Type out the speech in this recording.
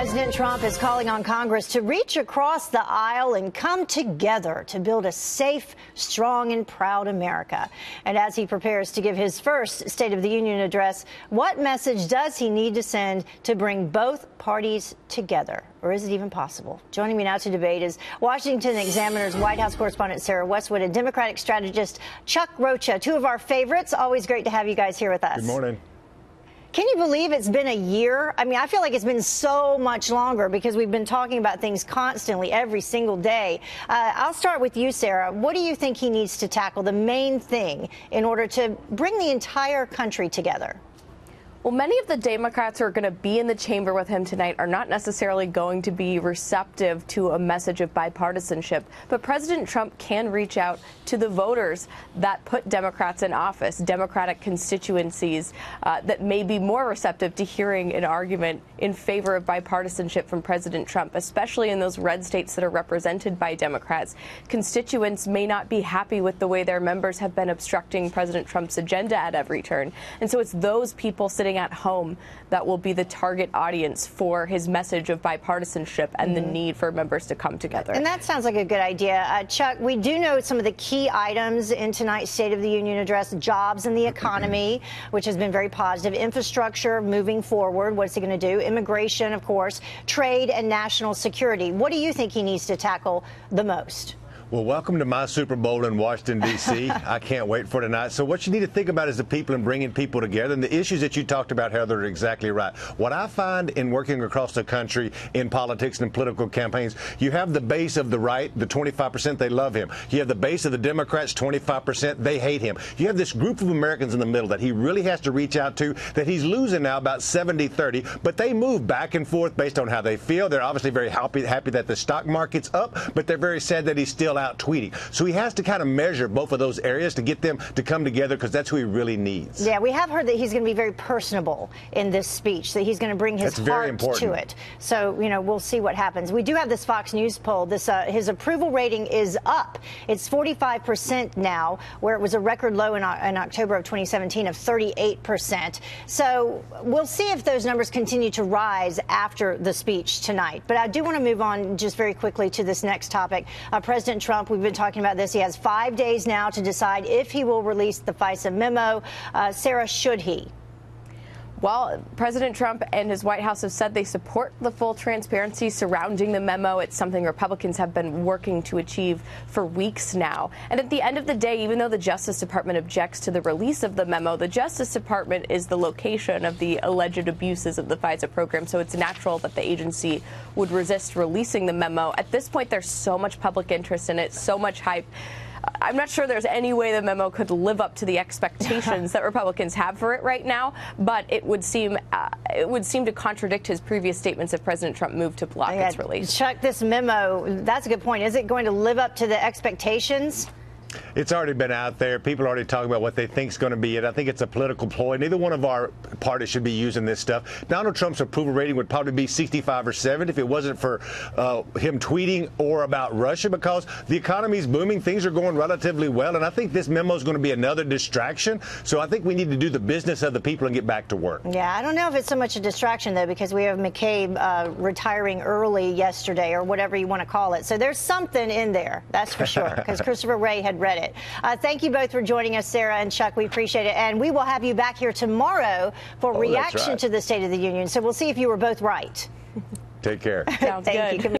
President Trump is calling on Congress to reach across the aisle and come together to build a safe, strong, and proud America. And as he prepares to give his first State of the Union address, what message does he need to send to bring both parties together? Or is it even possible? Joining me now to debate is Washington Examiner's White House correspondent Sarah Westwood and Democratic strategist Chuck Rocha, two of our favorites. Always great to have you guys here with us. Good morning. Can you believe it's been a year? I mean, I feel like it's been so much longer because we've been talking about things constantly every single day. I'll start with you, Sarah. What do you think he needs to tackle, the main thing, in order to bring the entire country together? Well, many of the Democrats who are going to be in the chamber with him tonight are not necessarily going to be receptive to a message of bipartisanship. But President Trump can reach out to the voters that put Democrats in office, Democratic constituencies that may be more receptive to hearing an argument in favor of bipartisanship from President Trump, especially in those red states that are represented by Democrats. Constituents may not be happy with the way their members have been obstructing President Trump's agenda at every turn. And so it's those people sitting at home that will be the target audience for his message of bipartisanship and the need for members to come together. And that sounds like a good idea. Chuck, we do know some of the key items in tonight's State of the Union address: jobs and the economy, which has been very positive, infrastructure moving forward, what's he going to do, immigration, of course, trade and national security. What do you think he needs to tackle the most? Well, welcome to my Super Bowl in Washington, D.C. I can't wait for tonight. So what you need to think about is the people and bringing people together. And the issues that you talked about, Heather, are exactly right. What I find in working across the country in politics and political campaigns, you have the base of the right, the 25%, they love him. You have the base of the Democrats, 25%, they hate him. You have this group of Americans in the middle that he really has to reach out to, that he's losing now about 70-30, but they move back and forth based on how they feel. They're obviously very happy that the stock market's up, but they're very sad that he's still out tweeting. So he has to kind of measure both of those areas to get them to come together, because that's who he really needs. Yeah, we have heard that he's going to be very personable in this speech, that he's going to bring his heart to it. So, you know, we'll see what happens. We do have this Fox News poll. This his approval rating is up. It's 45% now, where it was a record low in October of 2017 of 38%. So we'll see if those numbers continue to rise after the speech tonight. But I do want to move on just very quickly to this next topic. President Trump, we've been talking about this. He has 5 days now to decide if he will release the FISA memo. Sarah, should he? Well, President Trump and his White House have said they support the full transparency surrounding the memo. It's something Republicans have been working to achieve for weeks now. And at the end of the day, even though the Justice Department objects to the release of the memo, the Justice Department is the location of the alleged abuses of the FISA program. So it's natural that the agency would resist releasing the memo. At this point, there's so much public interest in it, so much hype. I'm not sure there's any way the memo could live up to the expectations that Republicans have for it right now, but it would seem to contradict his previous statements if President Trump moved to block its release. Chuck, this memo, that's a good point. Is it going to live up to the expectations? It's already been out there. People are already talking about what they think is going to be it. I think it's a political ploy. Neither one of our parties should be using this stuff. Donald Trump's approval rating would probably be 65 or 70 if it wasn't for him tweeting or about Russia, because the economy's booming. Things are going relatively well. And I think this memo is going to be another distraction. So I think we need to do the business of the people and get back to work. Yeah, I don't know if it's so much a distraction, though, because we have McCabe retiring early yesterday, or whatever you want to call it. So there's something in there, that's for sure, because Christopher Wray had read it. Thank you both for joining us, Sarah and Chuck. We appreciate it. And we will have you back here tomorrow for reaction to the State of the Union. So we'll see if you were both right. Take care. Sounds good. Thank you.